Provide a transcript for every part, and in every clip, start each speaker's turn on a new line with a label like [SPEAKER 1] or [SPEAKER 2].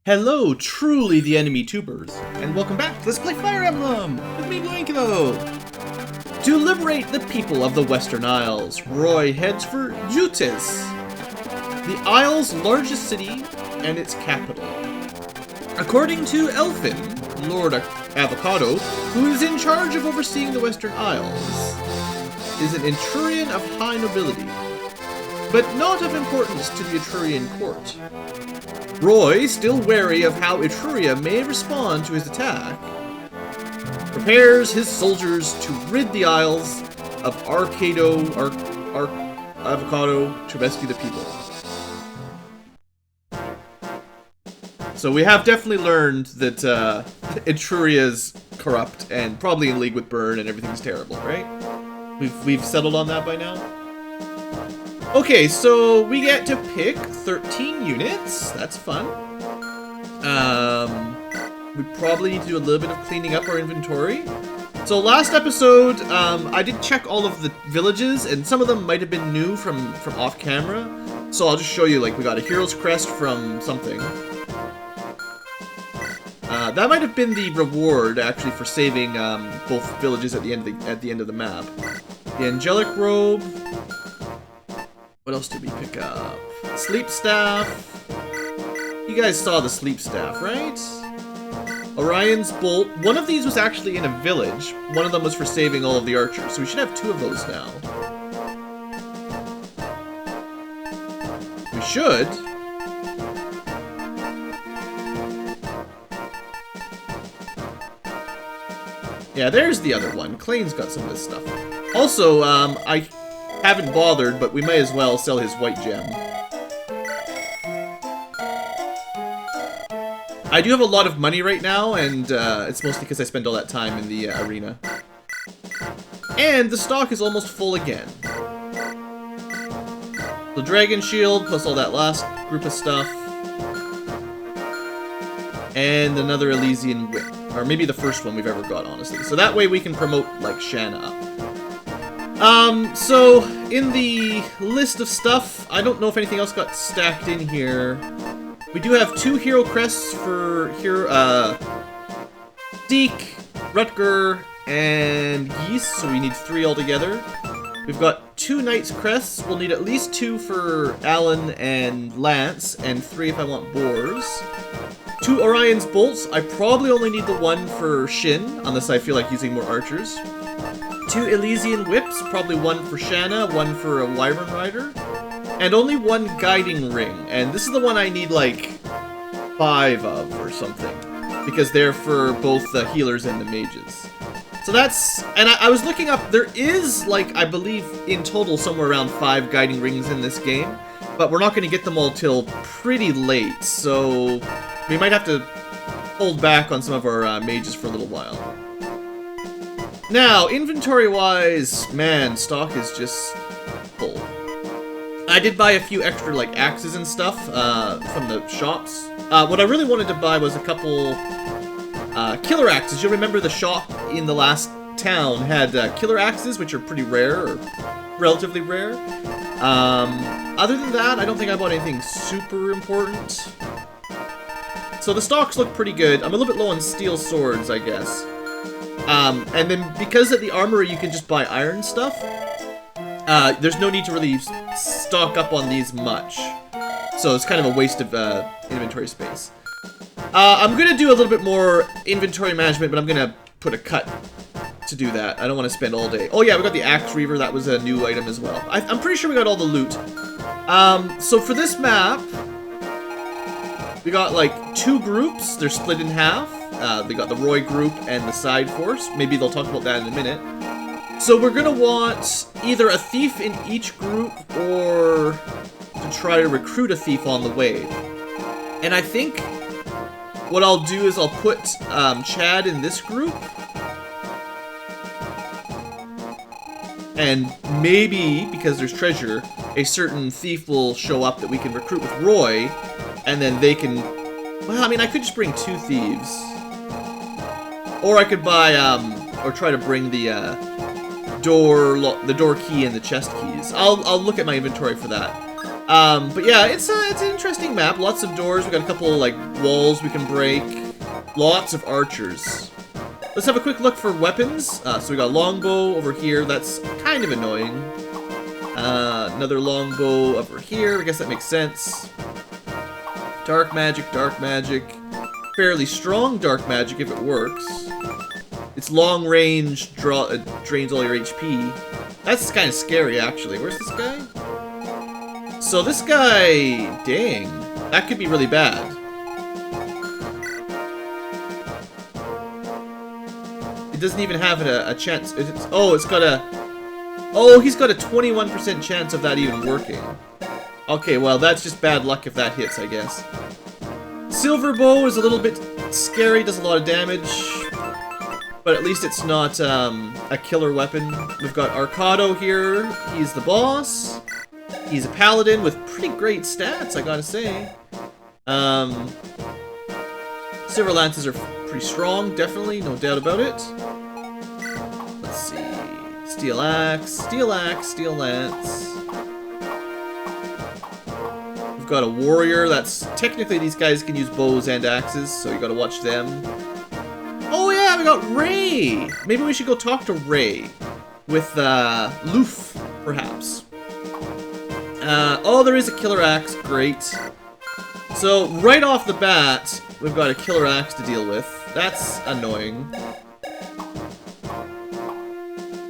[SPEAKER 1] Hello, truly the enemy tubers, and welcome back to Let's Play Fire Emblem with me, Blankilo. To liberate the people of the Western Isles, Roy heads for Jutis, the Isle's largest city and its capital. According to Elfin, Lord Avocado, who is in charge of overseeing the Western Isles, is an Etrurian of high nobility, but not of importance to the Etrurian court. Roy, still wary of how Etruria may respond to his attack, prepares his soldiers to rid the Isles of Avocado to rescue the people. So we have definitely learned that Etruria's corrupt and probably in league with Burn and everything's terrible, right? We've settled on that by now? Okay, so we get to pick 13 units. That's fun. We probably need to do a little bit of cleaning up our inventory. So last episode, I did check all of the villages, and some of them might have been new from off camera. So I'll just show you, like, we got a Hero's Crest from something. That might have been the reward, actually, for saving both villages at the end of the map. The Angelic Robe. What else did we pick up? Sleep Staff. You guys saw the Sleep Staff, right? Orion's Bolt. One of these was actually in a village. One of them was for saving all of the archers. So we should have two of those now. We should. Yeah, there's the other one. Clayne's got some of this stuff. Also, I haven't bothered, but we may as well sell his white gem. I do have a lot of money right now, and it's mostly because I spend all that time in the arena. And the stock is almost full again. The Dragon Shield, plus all that last group of stuff. And another Elysian Whip. Or maybe the first one we've ever got, honestly. So that way we can promote, like, Shanna up. So, in the list of stuff, I don't know if anything else got stacked in here. We do have 2 Hero Crests for Deke, Rutger, and Yeast, so we need 3 altogether. We've got 2 Knights Crests. We'll need at least 2 for Alan and Lance, and 3 if I want Boars. 2 Orion's Bolts. I probably only need the 1 for Shin, unless I feel like using more archers. 2 Elysian Whips, probably 1 for Shanna, 1 for a Wyvern Rider, and only 1 Guiding Ring. And this is the one I need, like, 5 of or something, because they're for both the healers and the mages. So that's, and I was looking up, there is, like, I believe in total somewhere around 5 Guiding Rings in this game, but we're not going to get them all till pretty late, so we might have to hold back on some of our mages for a little while. Now, inventory-wise, man, stock is just full. I did buy a few extra, like, axes and stuff from the shops. What I really wanted to buy was a couple killer axes. You'll remember the shop in the last town had killer axes, which are pretty rare, or relatively rare. Other than that, I don't think I bought anything super important. So the stocks look pretty good. I'm a little bit low on steel swords, I guess. And then because at the armory you can just buy iron stuff, there's no need to really stock up on these much. So it's kind of a waste of inventory space. I'm going to do a little bit more inventory management, but I'm going to put a cut to do that. I don't want to spend all day. Oh yeah, we got the Axe Reaver. That was a new item as well. I'm pretty sure we got all the loot. So for this map, we got like 2 groups. They're split in half. They got the Roy group and the side force. Maybe they'll talk about that in a minute. So we're gonna want either a thief in each group or to try to recruit a thief on the way. And I think what I'll do is I'll put Chad in this group. And maybe, because there's treasure, a certain thief will show up that we can recruit with Roy, and then they can... Well, I mean, I could just bring 2 thieves. Or I could buy, or try to bring the door key and the chest keys. I'll look at my inventory for that. But yeah, it's an interesting map. Lots of doors. We got a couple like walls we can break. Lots of archers. Let's have a quick look for weapons. So we got longbow over here. That's kind of annoying. Another longbow over here. I guess that makes sense. Dark magic, dark magic. Fairly strong dark magic if it works. It's long range, drains all your HP. That's kind of scary, actually. Where's this guy? So this guy, dang, that could be really bad. It doesn't even have a chance. It's got a... Oh, he's got a 21% chance of that even working. Okay, well, that's just bad luck if that hits, I guess. Silver bow is a little bit scary, does a lot of damage. But at least it's not a killer weapon. We've got Arcado here. He's the boss. He's a paladin with pretty great stats, I gotta say. Silver lances are pretty strong, definitely, no doubt about it. Let's see. Steel axe, steel axe, steel lance. We've got a warrior. That's technically these guys can use bows and axes, so you gotta watch them. Oh yeah, we got Ray! Maybe we should go talk to Ray. With, Loof, perhaps. Oh, there is a killer axe. Great. So, right off the bat, we've got a killer axe to deal with. That's annoying.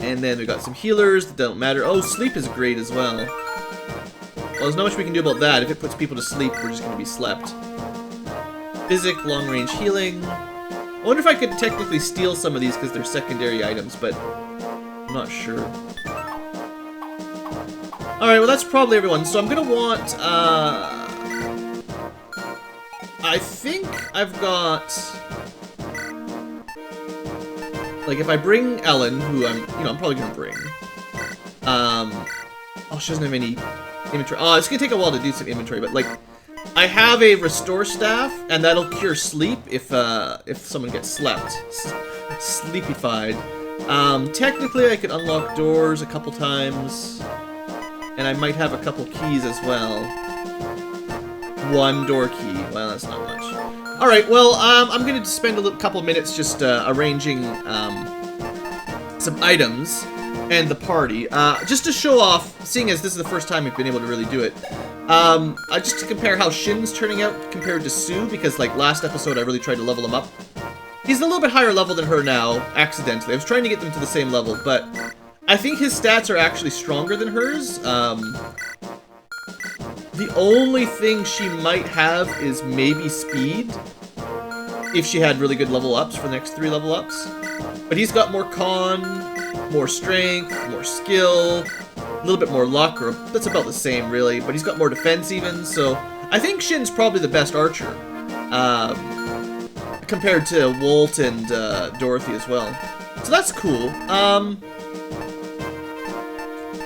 [SPEAKER 1] And then we've got some healers that don't matter. Oh, sleep is great as well. Well, there's not much we can do about that. If it puts people to sleep, we're just going to be slept. Physic, long-range healing. I wonder if I could technically steal some of these because they're secondary items, but I'm not sure. Alright, well that's probably everyone. So I'm going to want, I think I've got... Like, if I bring Ellen, who I'm probably going to bring. Oh, she doesn't have any inventory. Oh, it's going to take a while to do some inventory, but, like, I have a restore staff, and that'll cure sleep if someone gets slept. Sleepified. Technically, I could unlock doors a couple times, and I might have a couple keys as well. One door key. Well, that's not much. Alright, well, I'm going to spend a couple minutes just arranging some items and the party. Just to show off, seeing as this is the first time we've been able to really do it, just to compare how Shin's turning out compared to Sue, because, like, last episode I really tried to level him up. He's a little bit higher level than her now, accidentally. I was trying to get them to the same level, but I think his stats are actually stronger than hers. The only thing she might have is maybe speed, if she had really good level ups for the next 3 level ups. But he's got more con, more strength, more skill, a little bit more luck, or that's about the same really, but he's got more defense even, so I think Shin's probably the best archer, compared to Walt and Dorothy as well. So that's cool.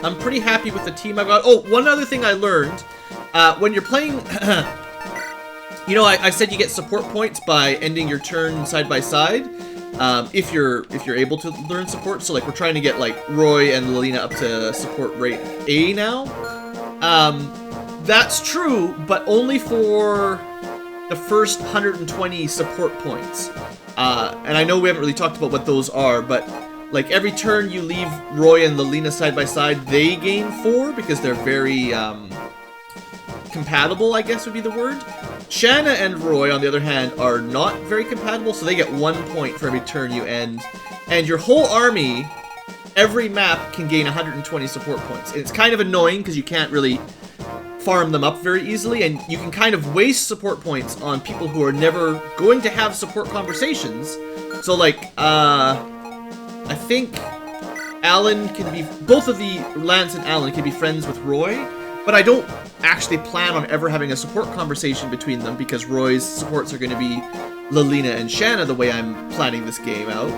[SPEAKER 1] I'm pretty happy with the team I've got. Oh, one other thing I learned. When you're playing, you know, I said you get support points by ending your turn side by side, if you're able to learn support. So like we're trying to get like Roy and Lelina up to support rate A now. That's true, but only for the first 120 support points. And I know we haven't really talked about what those are, but like every turn you leave Roy and Lelina side by side, they gain 4 because they're very compatible, I guess would be the word. Shanna and Roy, on the other hand, are not very compatible, so they get 1 point for every turn you end. And your whole army, every map, can gain 120 support points. And it's kind of annoying because you can't really farm them up very easily, and you can kind of waste support points on people who are never going to have support conversations. So, like, I think Alan can be... Both of the Lance and Alan can be friends with Roy, but I don't actually plan on ever having a support conversation between them because Roy's supports are going to be Lelina and Shanna the way I'm planning this game out.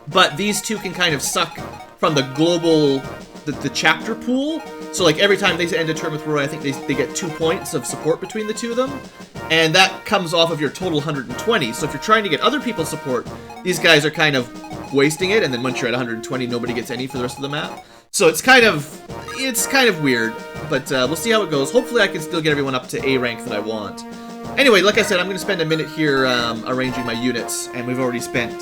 [SPEAKER 1] But these two can kind of suck from the global, the chapter pool. So like every time they end a turn with Roy, I think they get 2 points of support between the two of them. And that comes off of your total 120. So if you're trying to get other people's support, these guys are kind of wasting it. And then once you're at 120, nobody gets any for the rest of the map. So it's kind of weird, but we'll see how it goes. Hopefully I can still get everyone up to A rank that I want. Anyway, like I said, I'm going to spend a minute here arranging my units, and we've already spent,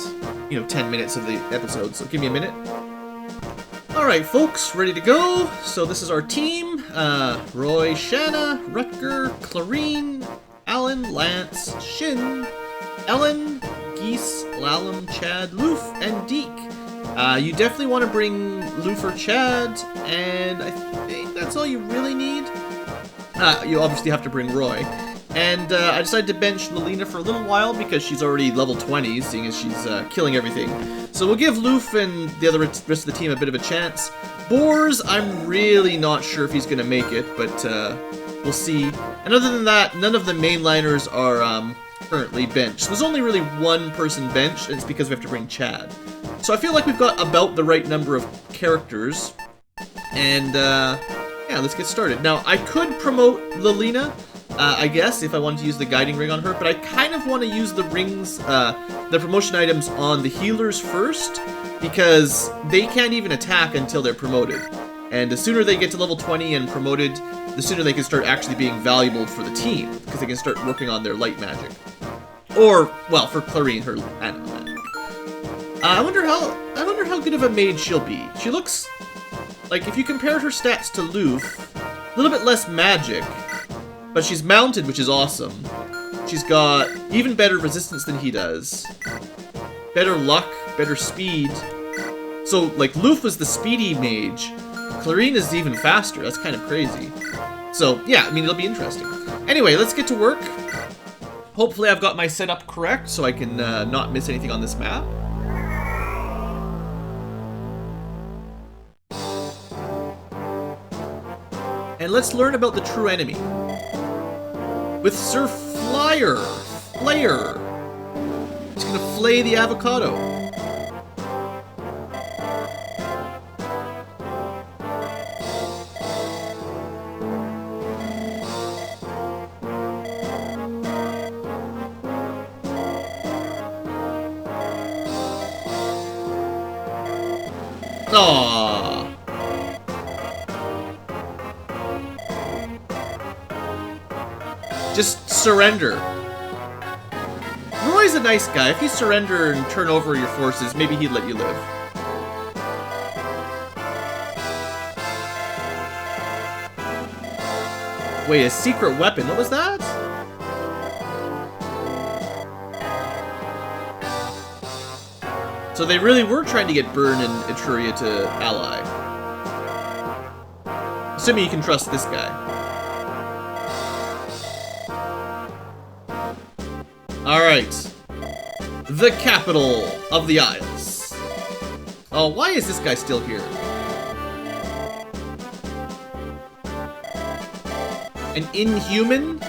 [SPEAKER 1] 10 minutes of the episode, so give me a minute. Alright, folks, ready to go. So this is our team. Roy, Shanna, Rutger, Clarine, Alan, Lance, Shin, Ellen, Geese, Lalum, Chad, Loof, and Deke. You definitely want to bring Loof or Chad, and I think that's all you really need. You obviously have to bring Roy. And I decided to bench Lelina for a little while because she's already level 20, seeing as she's killing everything. So we'll give Loof and the rest of the team a bit of a chance. Boars, I'm really not sure if he's going to make it, but we'll see. And other than that, none of the mainliners are currently benched. There's only really one person benched, and it's because we have to bring Chad. So I feel like we've got about the right number of characters. And yeah, let's get started. Now, I could promote Lelina, I guess, if I wanted to use the guiding ring on her, but I kind of want to use the rings, the promotion items on the healers first, because they can't even attack until they're promoted. And the sooner they get to level 20 and promoted, the sooner they can start actually being valuable for the team, because they can start working on their light magic. Or, well, for Clarine, her animal magic. I wonder how good of a mage she'll be. She looks like, if you compare her stats to Loof, a little bit less magic. But she's mounted, which is awesome. She's got even better resistance than he does. Better luck, better speed. So, like, Loof was the speedy mage. Clarine is even faster. That's kind of crazy. So, yeah, I mean, it'll be interesting. Anyway, let's get to work. Hopefully I've got my setup correct so I can not miss anything on this map. And let's learn about the true enemy. With Sir Flayer. He's gonna flay the avocado. Aww. Just surrender. Roy's a nice guy. If you surrender and turn over your forces, maybe he'd let you live. Wait, a secret weapon? What was that? So they really were trying to get Byrne and Etruria to ally. Assuming you can trust this guy. Alright. The capital of the Isles. Oh, why is this guy still here? An inhuman?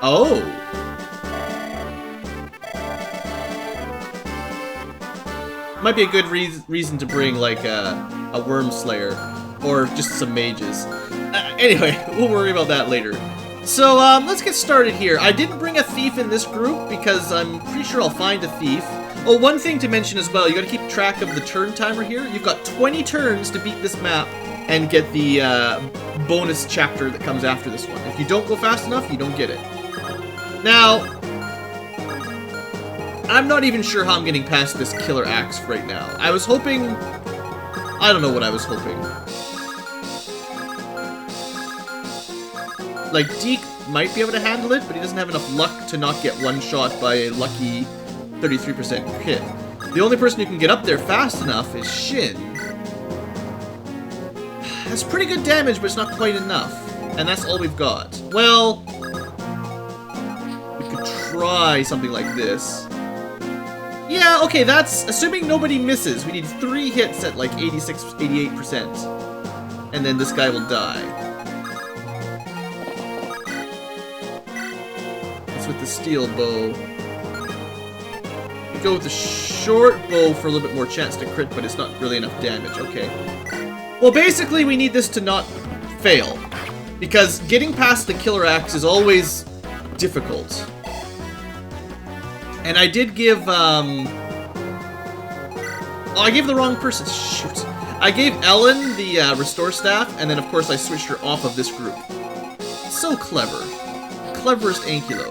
[SPEAKER 1] Oh. Might be a good reason to bring, like, a worm slayer. Or just some mages. Anyway, we'll worry about that later. So, let's get started here. I didn't bring a thief in this group because I'm pretty sure I'll find a thief. Oh, one thing to mention as well, you gotta keep track of the turn timer here. You've got 20 turns to beat this map and get the bonus chapter that comes after this one. If you don't go fast enough, you don't get it. Now, I'm not even sure how I'm getting past this killer axe right now. I was hoping... I don't know what I was hoping. Like, Deke might be able to handle it, but he doesn't have enough luck to not get one shot by a lucky 33% hit. The only person who can get up there fast enough is Shin. That's pretty good damage, but it's not quite enough. And that's all we've got. Well, we could try something like this. Yeah, okay, that's... Assuming nobody misses, we need 3 hits at like 86, 88%. And then this guy will die. With the steel bow. You go with the short bow for a little bit more chance to crit, but it's not really enough damage. Okay. Well, basically, we need this to not fail. Because getting past the killer axe is always difficult. And I did give, Oh, I gave the wrong person. Shoot. I gave Ellen the restore staff, and then of course I switched her off of this group. So clever. Cleverest Ankylo.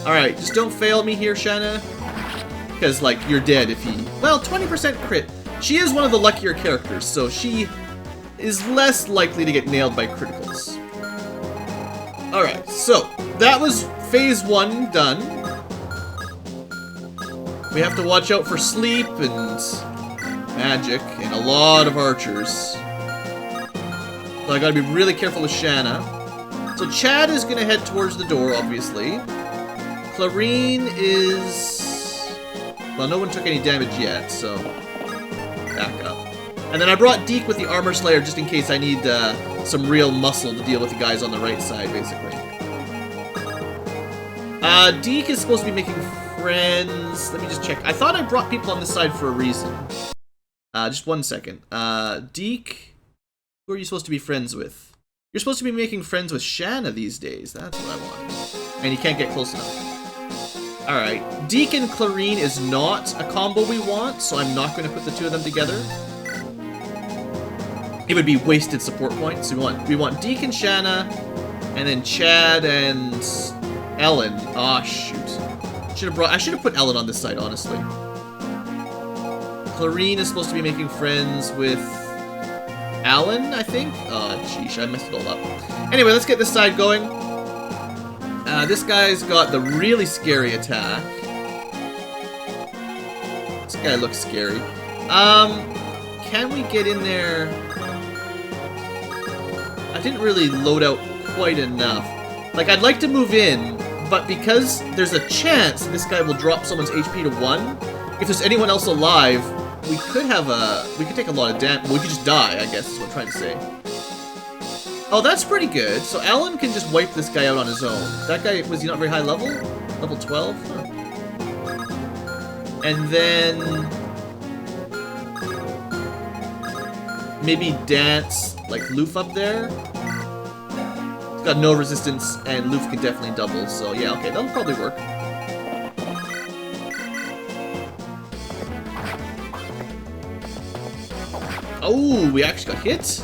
[SPEAKER 1] Alright, just don't fail me here, Shanna. Because, like, you're dead if he... Well, 20% crit. She is one of the luckier characters, so she is less likely to get nailed by criticals. Alright, so that was phase 1 done. We have to watch out for sleep and magic and a lot of archers. So I gotta be really careful with Shanna. So Chad is gonna head towards the door, obviously. Clarine is... Well, no one took any damage yet, so... Back up. And then I brought Deke with the Armor Slayer just in case I need some real muscle to deal with the guys on the right side, basically. Deke is supposed to be making friends. Let me just check. I thought I brought people on this side for a reason. Just one second. Deke, who are you supposed to be friends with? You're supposed to be making friends with Shanna these days. That's what I want. And you can't get close enough. Alright. Deke and Clarine is not a combo we want, so I'm not going to put the two of them together. It would be wasted support points. We want Deke and Shanna, and then Chad and Ellen. Aw, shoot. I should have put Ellen on this side, honestly. Clarine is supposed to be making friends with Alan, I think? Oh, sheesh, I messed it all up. Anyway, let's get this side going. This guy's got the really scary attack. This guy looks scary. Can we get in there? I didn't really load out quite enough. Like, I'd like to move in, but because there's a chance this guy will drop someone's HP to 1, if there's anyone else alive, we could take a lot of damage. Well, we could just die, I guess is what I'm trying to say. Oh, that's pretty good. So Alan can just wipe this guy out on his own. That guy, was he not very high level? Level 12? Huh. And then... maybe dance, like, Loof up there? He's got no resistance, and Loof can definitely double, so yeah, okay, that'll probably work. Oh, we actually got hit?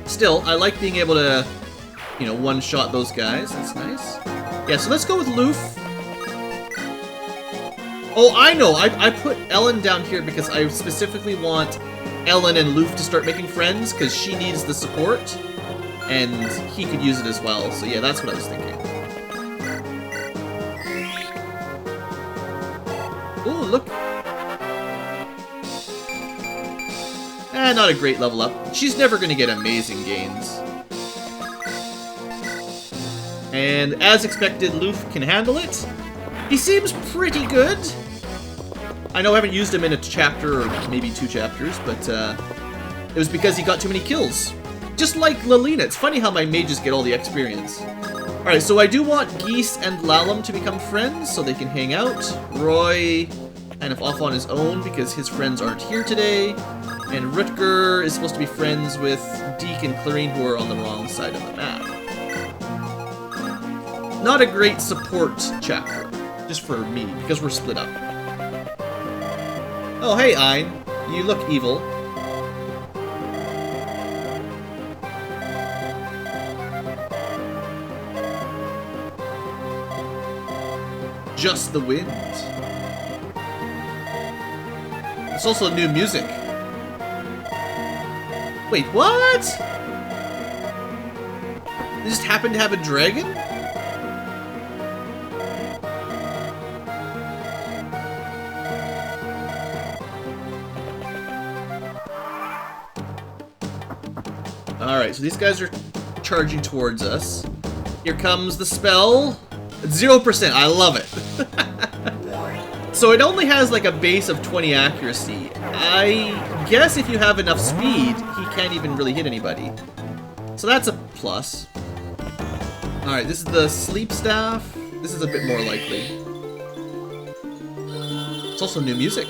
[SPEAKER 1] Still, I like being able to, you know, one-shot those guys. That's nice. Yeah, so let's go with Loof. Oh, I know! I put Ellen down here because I specifically want Ellen and Loof to start making friends, because she needs the support, and he could use it as well. So yeah, that's what I was thinking. Ooh, look! Not a great level up. She's never going to get amazing gains. And as expected, Loof can handle it. He seems pretty good. I know I haven't used him in a chapter or maybe 2 chapters, but it was because he got too many kills. Just like Lalina. It's funny how my mages get all the experience. Alright, so I do want Geese and Lalum to become friends so they can hang out. Roy kind of off on his own because his friends aren't here today. And Rutger is supposed to be friends with Deke and Clarine, who are on the wrong side of the map. Not a great support chapter, just for me, because we're split up. Oh, hey, Ein. You look evil. Just the wind. It's also new music. Wait, what? They just happen to have a dragon? Alright, so these guys are charging towards us. Here comes the spell. 0%, I love it. So it only has like a base of 20 accuracy. I guess if you have enough speed, he can't even really hit anybody. So that's a plus. Alright, this is the sleep staff. This is a bit more likely. It's also new music.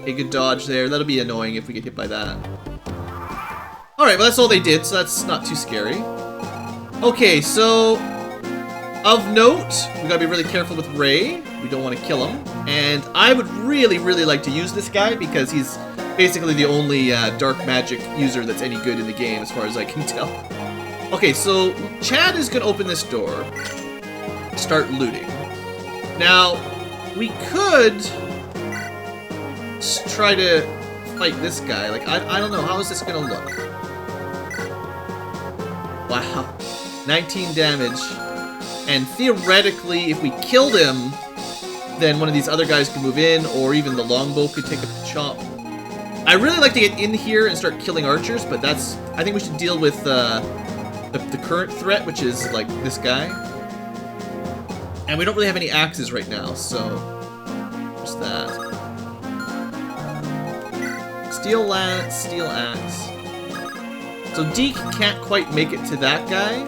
[SPEAKER 1] A good dodge there. That'll be annoying if we get hit by that. Alright, well that's all they did, so that's not too scary. Okay, so Of note, we gotta be really careful with Ray. We don't want to kill him. And I would really, really like to use this guy because he's basically the only dark magic user that's any good in the game as far as I can tell. Okay, so Chad is gonna open this door, start looting. Now, we could try to fight this guy. Like, I don't know, how is this gonna look? Wow, 19 damage. And theoretically, if we killed him, then one of these other guys could move in, or even the longbow could take a chop. I really like to get in here and start killing archers, but that's... I think we should deal with the current threat, which is, like, this guy. And we don't really have any axes right now, so... Just that. Steel lance, steel axe. So Deke can't quite make it to that guy.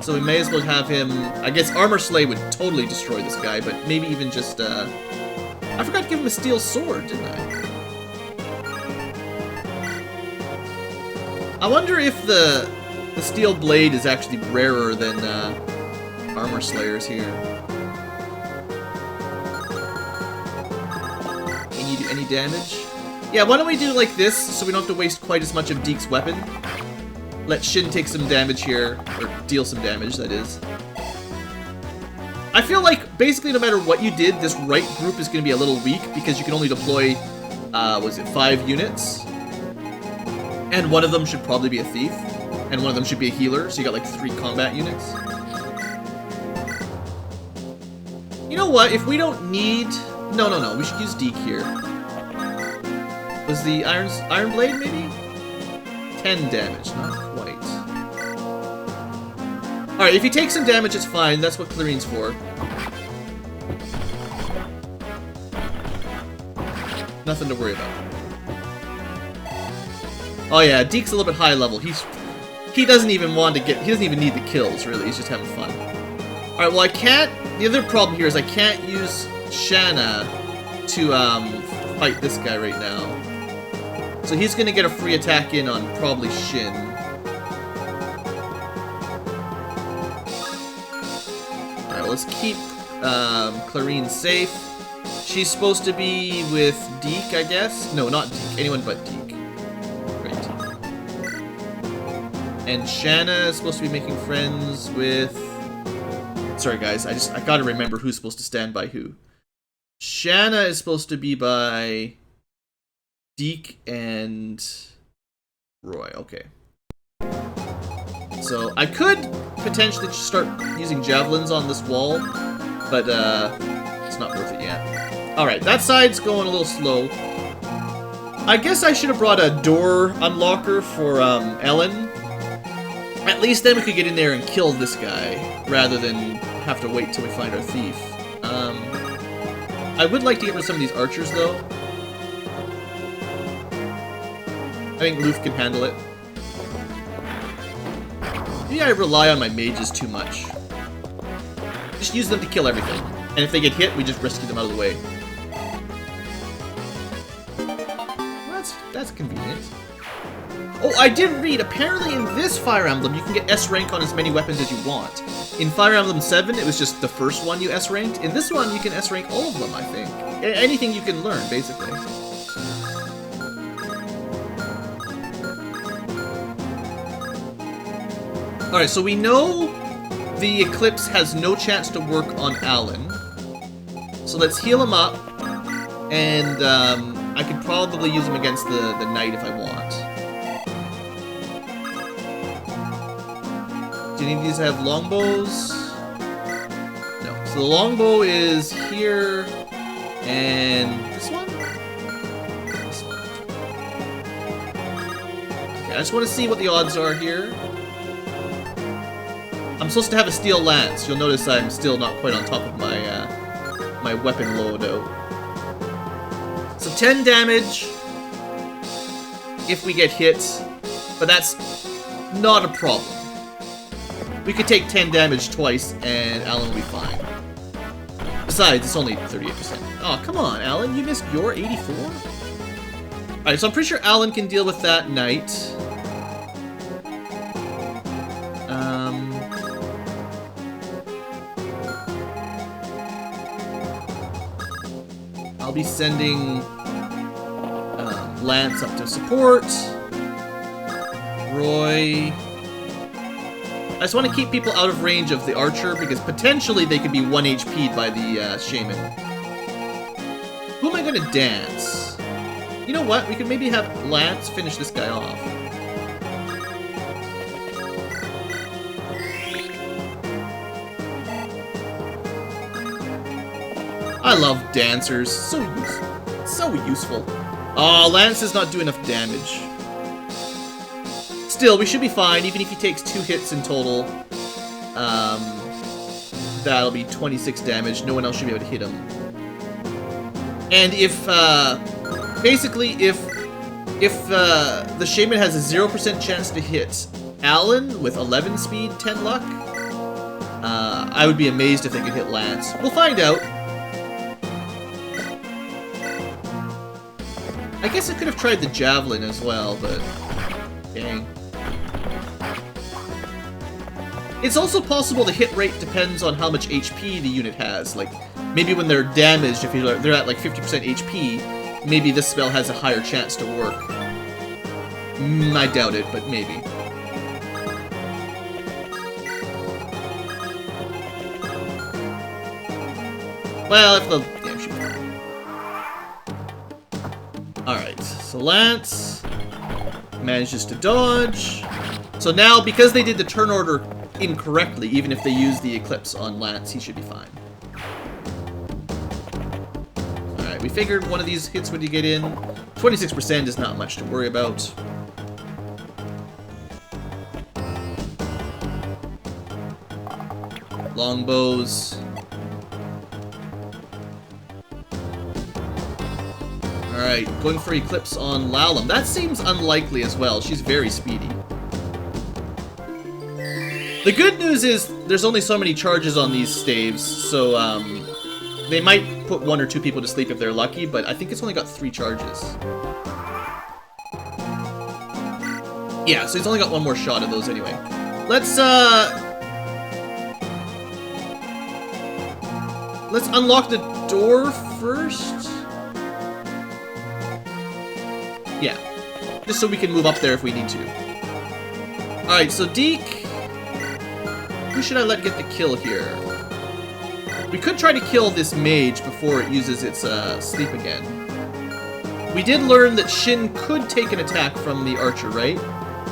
[SPEAKER 1] So we may as well have him... I guess Armor Slay would totally destroy this guy, but maybe even just, I forgot to give him a steel sword, didn't I? I wonder if the steel blade is actually rarer than, Armor Slayers here. Can you do any damage? Yeah, why don't we do like this, so we don't have to waste quite as much of Deke's weapon? Let Shin take some damage here, or deal some damage, that is. I feel like, basically, no matter what you did, this right group is going to be a little weak, because you can only deploy, was it 5 units? And one of them should probably be a thief, and one of them should be a healer, so you got like 3 combat units. You know what, if we don't need... No, we should use Deke here. Was the Iron Blade, maybe? 10 damage, not quite. Alright, if he takes some damage, it's fine. That's what Clarine's for. Nothing to worry about. Oh yeah, Deke's a little bit high level. He doesn't even want to get... He doesn't even need the kills, really. He's just having fun. Alright, well I can't... The other problem here is I can't use Shanna to, fight this guy right now. So he's gonna get a free attack in on probably Shin. Alright, let's keep Clarine safe. She's supposed to be with Deke, I guess? No, not Deke. Anyone but Deke. Great. And Shanna is supposed to be making friends with... Sorry guys, I gotta remember who's supposed to stand by who. Shanna is supposed to be by... Deke and Roy, okay. So I could potentially just start using javelins on this wall, but it's not worth it yet. Alright, that side's going a little slow. I guess I should have brought a door unlocker for Ellen. At least then we could get in there and kill this guy, rather than have to wait till we find our thief. I would like to get rid of some of these archers though. I think Loof can handle it. Maybe I rely on my mages too much. Just use them to kill everything. And if they get hit, we just rescue them out of the way. Well, that's convenient. Oh, I did read, apparently in this Fire Emblem, you can get S rank on as many weapons as you want. In Fire Emblem 7, it was just the first one you S ranked. In this one, you can S rank all of them, I think. Anything you can learn, basically. Alright, so we know the Eclipse has no chance to work on Alan. So let's heal him up. And I could probably use him against the Knight if I want. Do any of these have longbows? No. So the longbow is here. And this one? This one. Okay, I just want to see what the odds are here. I'm supposed to have a steel lance. You'll notice I'm still not quite on top of my my weapon loadout. So 10 damage if we get hit, but that's not a problem. We could take 10 damage twice and Alan will be fine. Besides, it's only 38%. Oh, come on, Alan, you missed your 84? Alright, so I'm pretty sure Alan can deal with that Knight. I'll be sending Lance up to support. Roy. I just want to keep people out of range of the archer because potentially they could be 1 HP'd by the shaman. Who am I going to dance? You know what? We could maybe have Lance finish this guy off. I love dancers. So useful. So useful. Oh, Lance does not do enough damage. Still, we should be fine, even if he takes 2 hits in total. That'll be 26 damage. No one else should be able to hit him. And if, basically, if the Shaman has a 0% chance to hit Alan with 11 speed, 10 luck, I would be amazed if they could hit Lance. We'll find out. I guess I could have tried the Javelin as well, but dang. It's also possible the hit rate depends on how much HP the unit has. Like, maybe when they're damaged, if they're at like 50% HP, maybe this spell has a higher chance to work. I doubt it, but maybe. Well, if the... yeah, shoot. Alright, so Lance manages to dodge. So now, because they did the turn order incorrectly, even if they use the Eclipse on Lance, he should be fine. Alright, we figured one of these hits would get in. 26% is not much to worry about. Longbows. Alright, going for Eclipse on Lalum. That seems unlikely as well. She's very speedy. The good news is there's only so many charges on these staves, so they might put 1 or 2 people to sleep if they're lucky, but I think it's only got 3 charges. Yeah, so he's only got 1 more shot of those anyway. Let's unlock the door first. Yeah, just so we can move up there if we need to. Alright, so Deke... who should I let get the kill here? We could try to kill this mage before it uses its sleep again. We did learn that Shin could take an attack from the archer, right?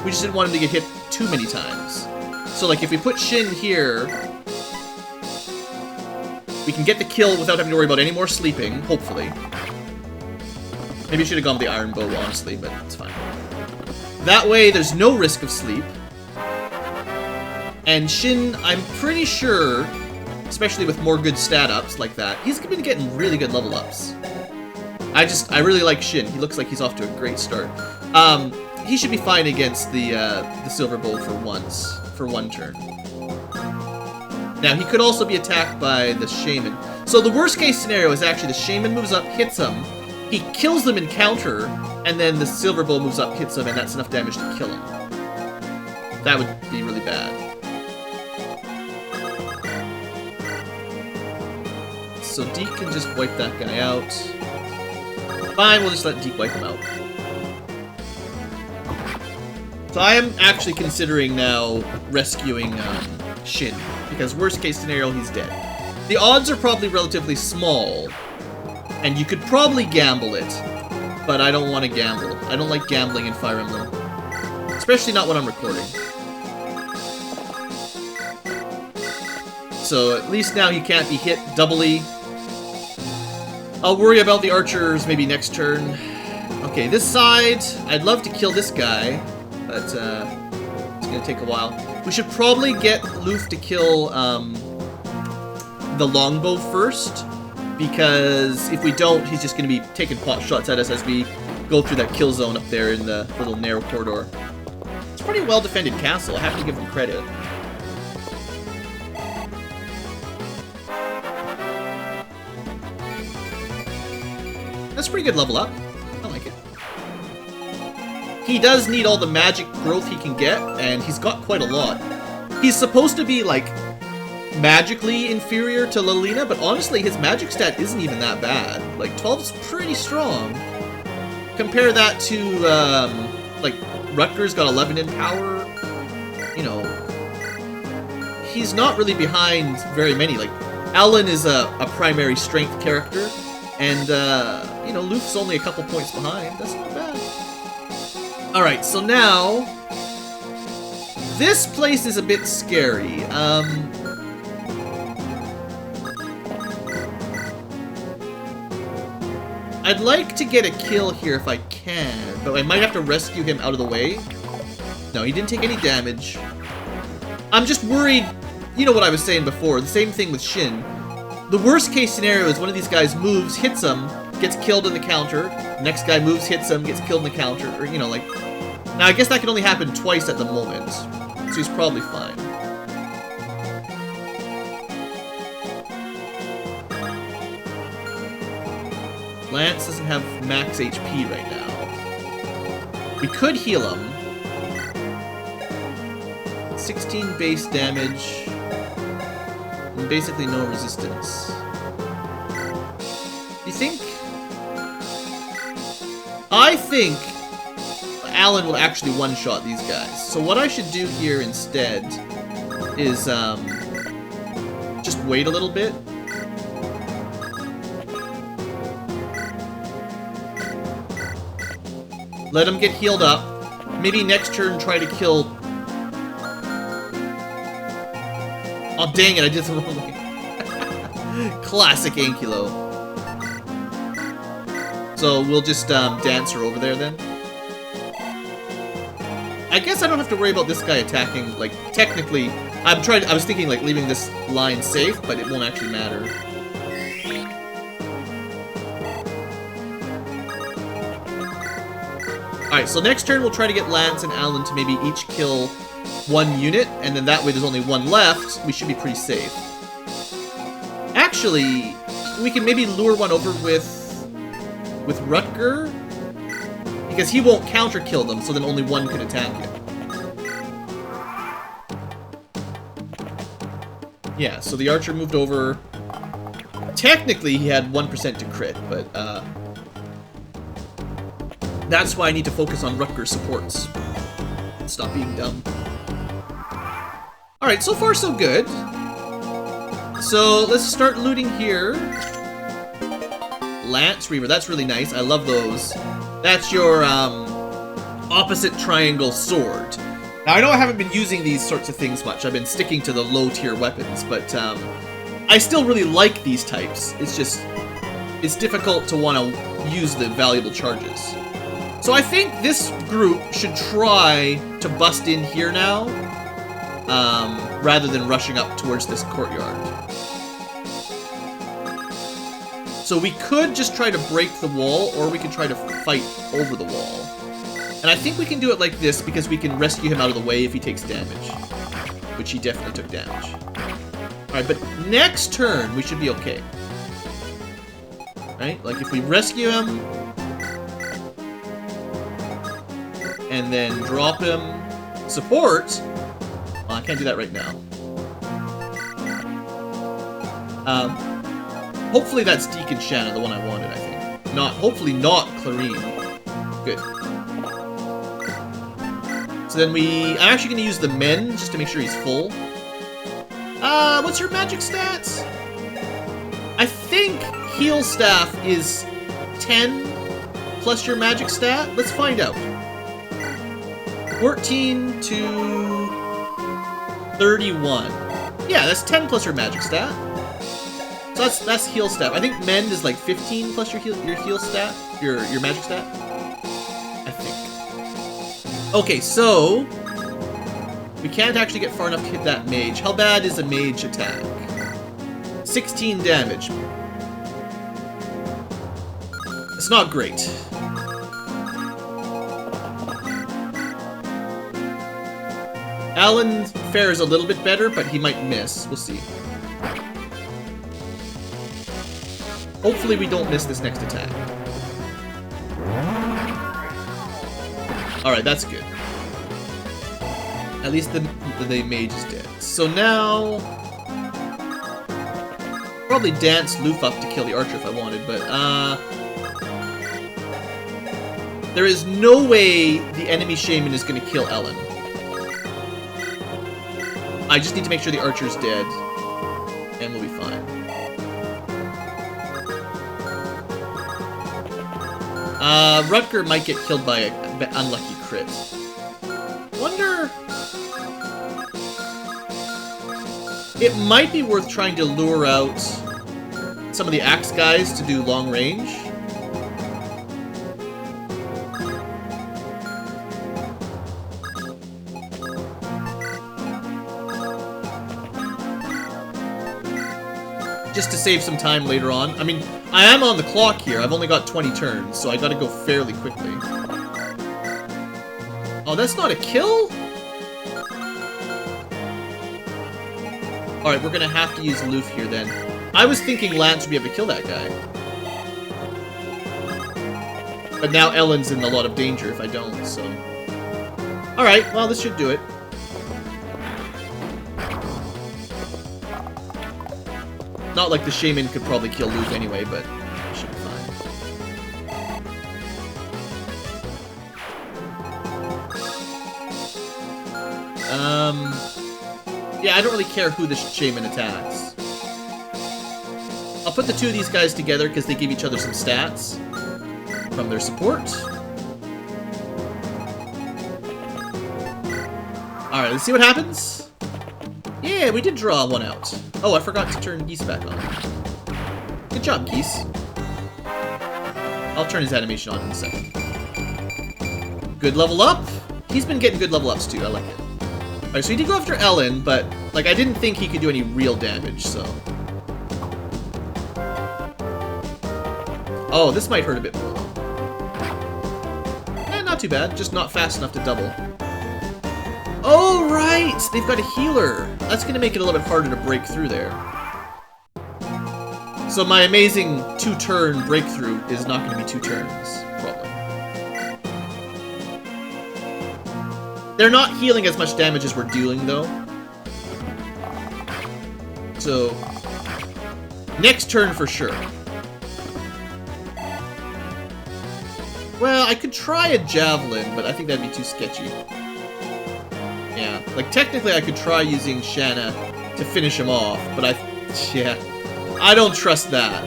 [SPEAKER 1] We just didn't want him to get hit too many times. So, like, if we put Shin here, we can get the kill without having to worry about any more sleeping, hopefully. Maybe I should have gone with the Iron Bow, honestly, but it's fine. That way, there's no risk of sleep. And Shin, I'm pretty sure, especially with more good stat ups like that, he's been getting really good level ups. I really like Shin. He looks like he's off to a great start. He should be fine against the Silver Bowl for 1 turn. Now, he could also be attacked by the Shaman. So the worst case scenario is actually the Shaman moves up, hits him, he kills them in counter, and then the Silver Bowl moves up, hits him, and that's enough damage to kill him. That would be really bad. So Deke can just wipe that guy out. Fine, we'll just let Deke wipe him out. So I am actually considering now rescuing Shin, because worst case scenario, he's dead. The odds are probably relatively small, and you could probably gamble it, but I don't want to gamble. I don't like gambling in Fire Emblem, especially not when I'm recording. So at least now he can't be hit doubly. I'll worry about the archers maybe next turn. Okay, this side, I'd love to kill this guy, but it's gonna take a while. We should probably get Loof to kill the longbow first, because if we don't, he's just gonna be taking pot shots at us as we go through that kill zone up there in the little narrow corridor. It's a pretty well defended castle, I have to give them credit. That's a pretty good level up. I like it. He does need all the magic growth he can get, and he's got quite a lot. He's supposed to be, like, magically inferior to Lilina, but honestly, his magic stat isn't even that bad. Like, 12's pretty strong. Compare that to, like, Rutger's got 11 in power. You know, he's not really behind very many. Like, Alan is a primary strength character, and, you know, Luf's only a couple points behind. That's not bad. Alright, so now, this place is a bit scary. I'd like to get a kill here if I can, but I might have to rescue him out of the way. No, he didn't take any damage. I'm just worried, you know what I was saying before, the same thing with Shin. The worst case scenario is one of these guys moves, hits him, gets killed in the counter, next guy moves, hits him, gets killed in the counter, or, you know, like... Now, I guess that can only happen twice at the moment, so he's probably fine. Lance doesn't have max HP right now. We could heal him. 16 base damage, and basically no resistance. You think? I think Alan will actually one-shot these guys. So what I should do here instead is just wait a little bit. Let him get healed up. Maybe next turn try to kill... Oh, dang it, I did the wrong way. Classic Ankylo. So we'll just dance her over there then. I guess I don't have to worry about this guy attacking, like, technically... I was thinking, like, leaving this line safe, but it won't actually matter. Alright, so next turn we'll try to get Lance and Alan to maybe each kill one unit, and then that way there's only one left. We should be pretty safe. Actually, we can maybe lure one over with Rutger, because he won't counter kill them, so then only one can attack him. Yeah, so the archer moved over. Technically, he had 1% to crit, but that's why I need to focus on Rutger's supports. Stop being dumb. Alright, so far so good. So, let's start looting here. Lance Reaver, that's really nice. I love those. That's your, opposite triangle sword. Now, I know I haven't been using these sorts of things much. I've been sticking to the low-tier weapons, but, I still really like these types. It's just... it's difficult to want to use the valuable charges. So I think this group should try to bust in here now, rather than rushing up towards this courtyard. So we could just try to break the wall, or we could try to fight over the wall. And I think we can do it like this because we can rescue him out of the way if he takes damage. Which he definitely took damage. Alright, but next turn we should be okay. Right? Like if we rescue him, and then drop him support. Well, I can't do that right now. Hopefully that's Deacon Shanna, the one I wanted, I think. Hopefully not Clarine. Good. So then I'm actually going to use the men, just to make sure he's full. What's your magic stats? I think Heal Staff is 10 plus your magic stat. Let's find out. 14 to 31. Yeah, that's 10 plus your magic stat. So that's heal stat. I think mend is like 15 plus your heal stat, your magic stat. I think. Okay, so we can't actually get far enough to hit that mage. How bad is a mage attack? 16 damage. It's not great. Alan fares a little bit better, but he might miss. We'll see. Hopefully we don't miss this next attack. Alright, that's good. At least the mage is dead. So now... Probably dance Loof up to kill the archer if I wanted, but there is no way the enemy shaman is going to kill Ellen. I just need to make sure the archer's dead, and we'll be fine. Rutger might get killed by an unlucky crit. Wonder... It might be worth trying to lure out some of the axe guys to do long range. Just to save some time later on. I mean, I am on the clock here. I've only got 20 turns, so I gotta go fairly quickly. Oh, that's not a kill? Alright, we're gonna have to use Loof here then. I was thinking Lance would be able to kill that guy. But now Ellen's in a lot of danger if I don't, so... Alright, well, this should do it. Not like the shaman could probably kill Loof anyway, but it should be fine. Yeah, I don't really care who the shaman attacks. I'll put the two of these guys together because they give each other some stats from their support. Alright, let's see what happens. Yeah, we did draw one out. Oh, I forgot to turn Geese back on. Good job, Geese. I'll turn his animation on in a second. Good level up. He's been getting good level ups too, I like it. Alright, so he did go after Ellen, but, like, I didn't think he could do any real damage, so... Oh, this might hurt a bit more. Eh, not too bad, just not fast enough to double. Oh, right! They've got a healer! That's gonna make it a little bit harder to break through there. So my amazing 2-turn breakthrough is not gonna be 2 turns, probably. They're not healing as much damage as we're dealing, though. So, next turn for sure. Well, I could try a javelin, but I think that'd be too sketchy. Yeah, like technically I could try using Shanna to finish him off, but I don't trust that.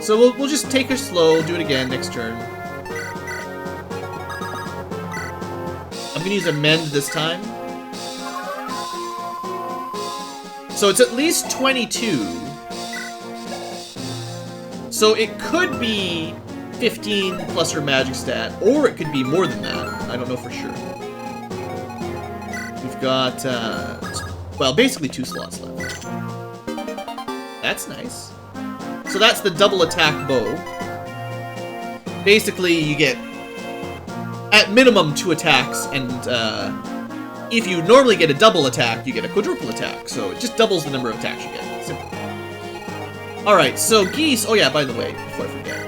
[SPEAKER 1] So we'll just take her slow, do it again next turn. I'm gonna use Amend this time. So it's at least 22. So it could be 15 plus her magic stat, or it could be more than that. I don't know for sure. We've got, well, basically 2 slots left. That's nice. So that's the double attack bow. Basically, you get, at minimum, 2 attacks, and if you normally get a double attack, you get a quadruple attack. So it just doubles the number of attacks you get. Simple. Alright, so Geese... Oh yeah, by the way, before I forget.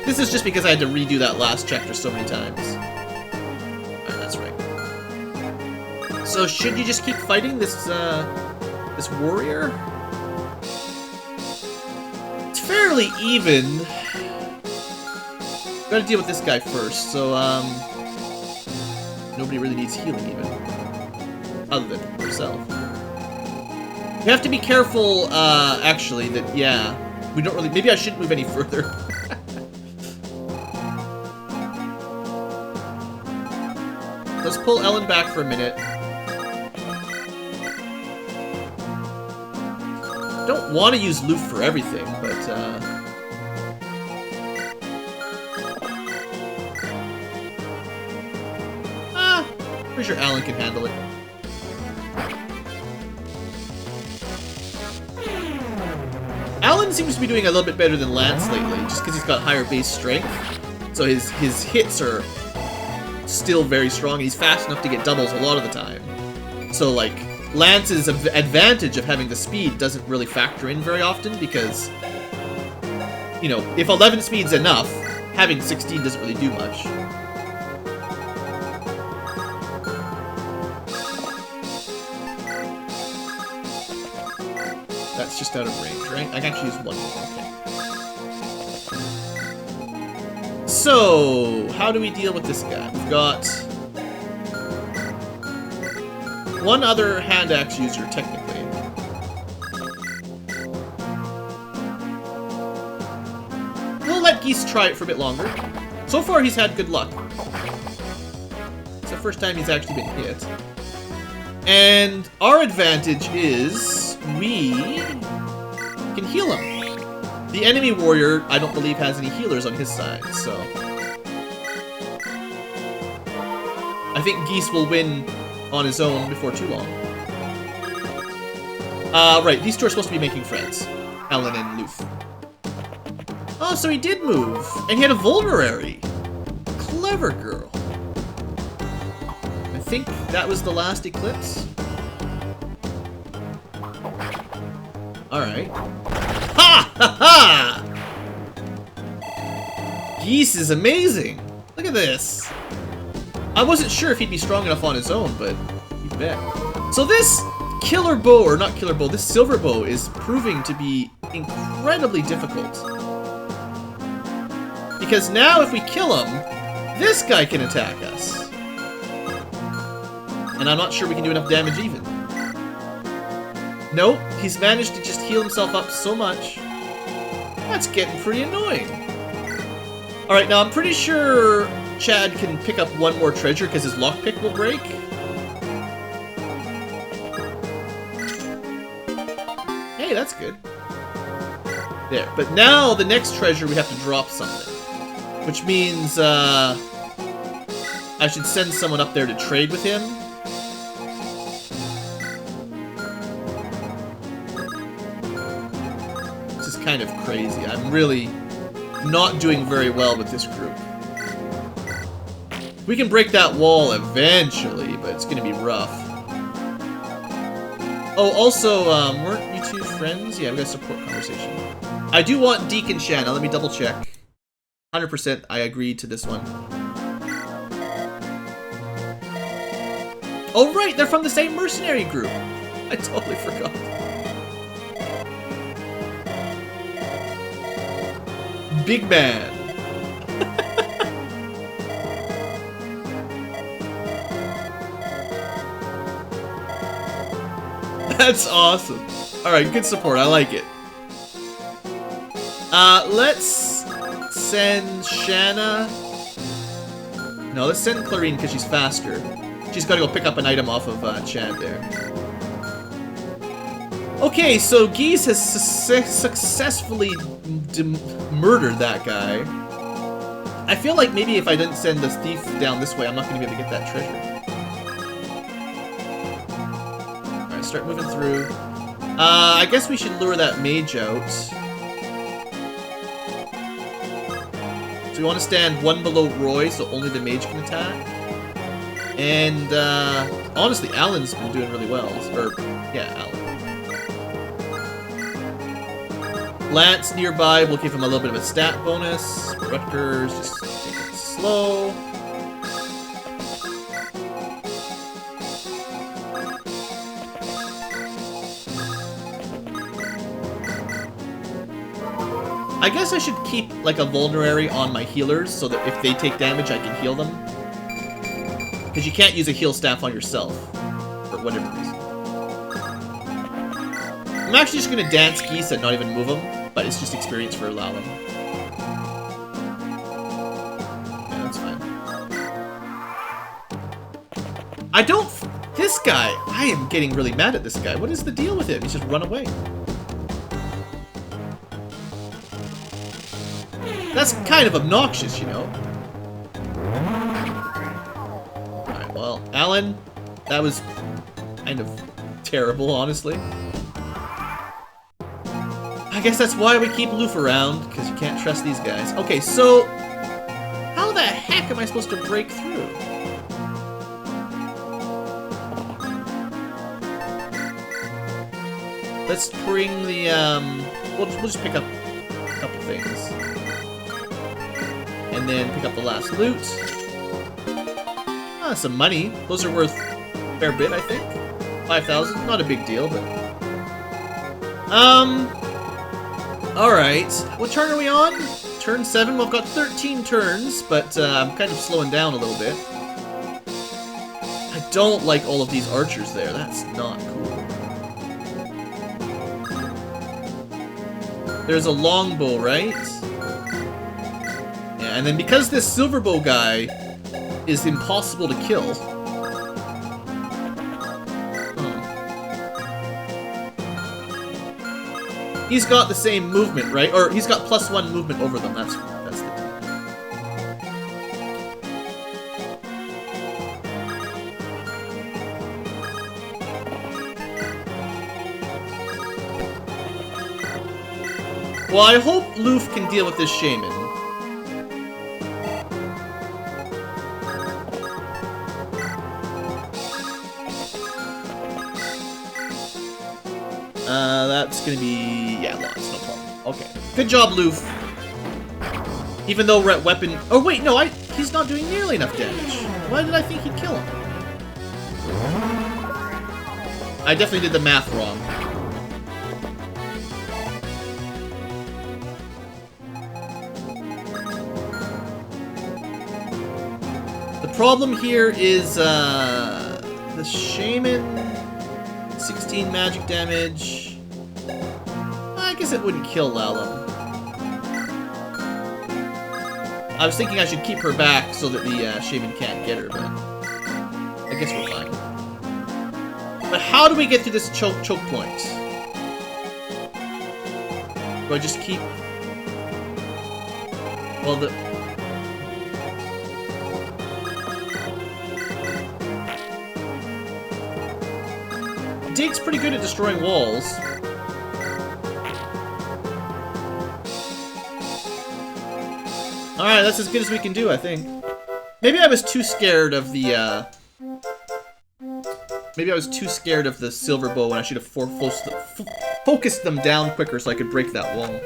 [SPEAKER 1] This is just because I had to redo that last chapter so many times. Alright, that's right. So should you just keep fighting this, this warrior? It's fairly even. Gotta deal with this guy first, so, nobody really needs healing even. Other than herself. You have to be careful, actually, that, yeah, we don't really... Maybe I shouldn't move any further. Let's pull Ellen back for a minute. Don't want to use Loof for everything, but, pretty sure Alan can handle it. Alan seems to be doing a little bit better than Lance lately, just because he's got higher base strength. So his hits are still very strong. He's fast enough to get doubles a lot of the time. So, like, Lance's advantage of having the speed doesn't really factor in very often, because, you know, if 11 speed's enough, having 16 doesn't really do much. That's just out of range, right? I can actually use one more, okay. So, how do we deal with this guy? We've got one other hand axe user, technically. We'll let Geese try it for a bit longer. So far, he's had good luck. It's the first time he's actually been hit. And our advantage is we can heal him. The enemy warrior, I don't believe, has any healers on his side, so I think Geese will win on his own before too long. Right, these two are supposed to be making friends. Alan and Loof. Oh, so he did move. And he had a vulnerary. Clever girl. I think that was the last eclipse. Alright. Ha! Ha ha! Geese is amazing. Look at this. I wasn't sure if he'd be strong enough on his own, but you bet. So this killer bow, or not killer bow, this silver bow is proving to be incredibly difficult. Because now if we kill him, this guy can attack us. And I'm not sure we can do enough damage even. Nope, he's managed to just heal himself up so much. That's getting pretty annoying. Alright, now I'm pretty sure Chad can pick up one more treasure because his lockpick will break. Hey, that's good. There, but now the next treasure we have to drop something. Which means, I should send someone up there to trade with him. This is kind of crazy. I'm really not doing very well with this group. We can break that wall eventually, but it's gonna be rough. Oh, also, weren't you two friends? Yeah, we got a support conversation. I do want Deacon Shan. Now let me double check. 100% I agree to this one. Oh right, they're from the same mercenary group. I totally forgot. Big man. That's awesome. Alright, good support. I like it. Let's send Shanna. No, let's send Clarine because she's faster. She's got to go pick up an item off of Chad there. Okay, so Geese has successfully murdered that guy. I feel like maybe if I didn't send this thief down this way, I'm not going to be able to get that treasure. Alright, start moving through. I guess we should lure that mage out. So we want to stand one below Roy, so only the mage can attack. And, honestly, Alan's been doing really well. Or, yeah, Alan. Lance nearby will give him a little bit of a stat bonus. Rutgers, just take it slow. I guess I should keep, like, a vulnerary on my healers so that if they take damage, I can heal them. Because you can't use a heal staff on yourself, for whatever reason. I'm actually just going to dance Geese and not even move them, but it's just experience for Lalam. Yeah, that's fine. I don't... This guy, I am getting really mad at this guy. What is the deal with him? He's just run away. That's kind of obnoxious, you know. Alright, well, Alan, that was kind of terrible, honestly. I guess that's why we keep Loof around, because you can't trust these guys. Okay, so how the heck am I supposed to break through? Let's bring the, we'll just pick up a couple things. And then pick up the last loot. Ah, some money. Those are worth a fair bit, I think. 5,000, not a big deal, but... Alright. What turn are we on? Turn 7? Well, I've got 13 turns, but I'm kind of slowing down a little bit. I don't like all of these archers there. That's not cool. There's a longbow, right? Yeah, and then because this silver bow guy is impossible to kill... He's got the same movement, right? Or he's got +1 movement over them. That's the thing. Well, I hope Loof can deal with this shaman. That's gonna be... yeah, lots, no problem. Okay. Good job, Loof. Even though we're at weapon... oh, wait, no, he's not doing nearly enough damage. Why did I think he'd kill him? I definitely did the math wrong. The problem here is, the shaman... 16 magic damage... I guess it wouldn't kill Lalum. I was thinking I should keep her back so that the shaman can't get her, but I guess we're fine. But how do we get through this choke point? Do I just keep... well, Dig's pretty good at destroying walls. Alright, that's as good as we can do, I think. Maybe I was too scared of the, maybe I was too scared of the silver bow and I should have focused them down quicker so I could break that wall.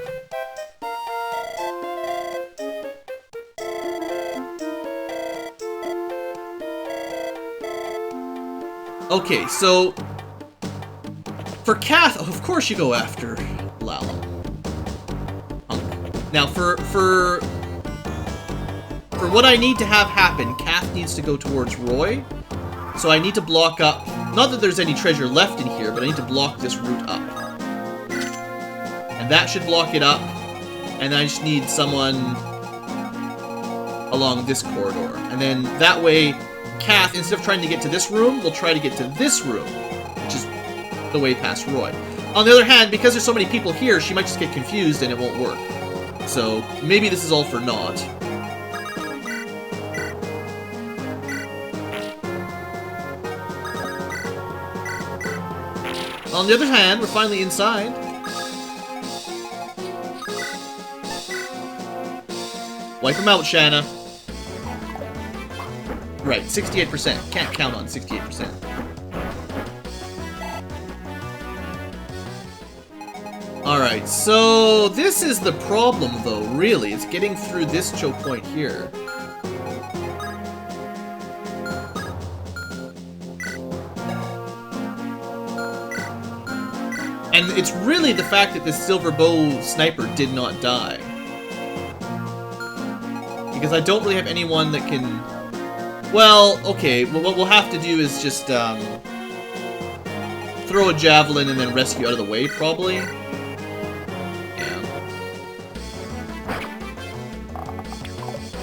[SPEAKER 1] Okay, so... for Kath, of course you go after Lalum. Now, for what I need to have happen, Kath needs to go towards Roy. So I need to block up... not that there's any treasure left in here, but I need to block this route up. And that should block it up. And I just need someone along this corridor. And then that way, Kath, instead of trying to get to this room, will try to get to this room, which is the way past Roy. On the other hand, because there's so many people here, she might just get confused and it won't work. So maybe this is all for naught. On the other hand, we're finally inside. Wipe him out, Shanna. Right, 68%. Can't count on 68%. Alright, so this is the problem, though, really. It's getting through this choke point here. And it's really the fact that this silver bow sniper did not die. Because I don't really have anyone that can... well, okay, well, what we'll have to do is just, throw a javelin and then rescue out of the way, probably. Yeah.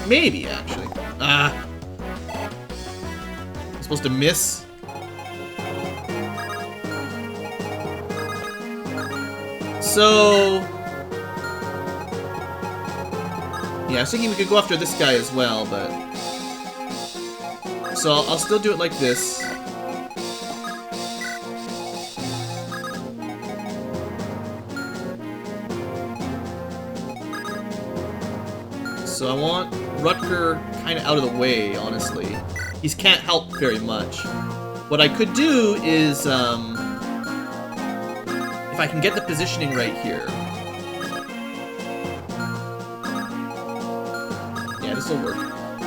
[SPEAKER 1] Maybe, actually. I'm supposed to miss? So... yeah, I was thinking we could go after this guy as well, but... so I'll still do it like this. So I want Rutger kind of out of the way, honestly. He can't help very much. What I could do is, if I can get the positioning right here. Yeah, this will work.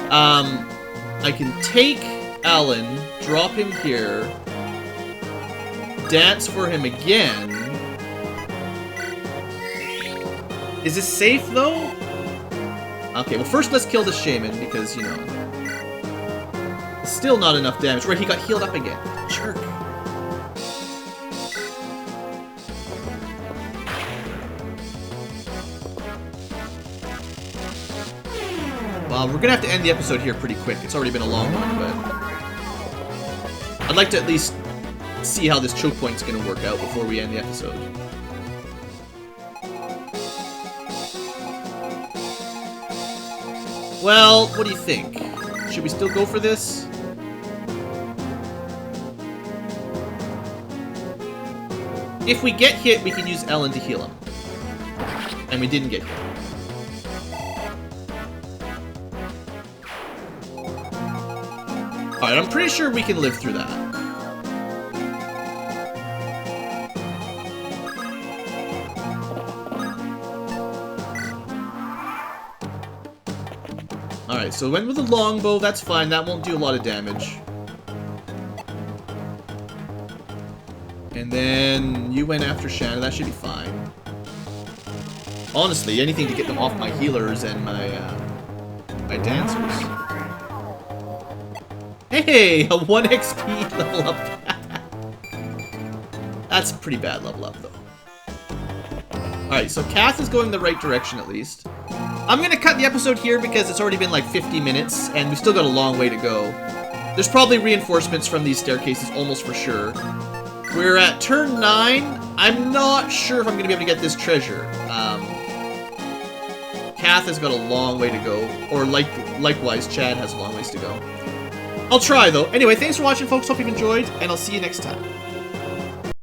[SPEAKER 1] I can take Alan, drop him here, dance for him again, Is this safe, though? Okay, well, first let's kill the shaman, because, you know... Still not enough damage. Right, he got healed up again. Jerk. Well, we're gonna have to end the episode here pretty quick. It's already been a long one, but... I'd like to at least see how this choke point's gonna work out before we end the episode. Well, what do you think? Should we still go for this? If we get hit, we can use Ellen to heal him. And we didn't get hit. Alright, I'm pretty sure we can live through that. Alright, so went with a longbow, that's fine, that won't do a lot of damage. And then you went after Shanna, that should be fine. Honestly, anything to get them off my healers and my dancers. Hey, a 1 XP level up. That's a pretty bad level up, though. Alright, so Kath is going the right direction, at least. I'm gonna cut the episode here because it's already been like 50 minutes, and we've still got a long way to go. There's probably reinforcements from these staircases, almost for sure. We're at turn 9. I'm not sure if I'm gonna be able to get this treasure. Kath has got a long way to go, or likewise, Chad has a long ways to go. I'll try, though. Anyway, thanks for watching, folks. Hope you've enjoyed, and I'll see you next time.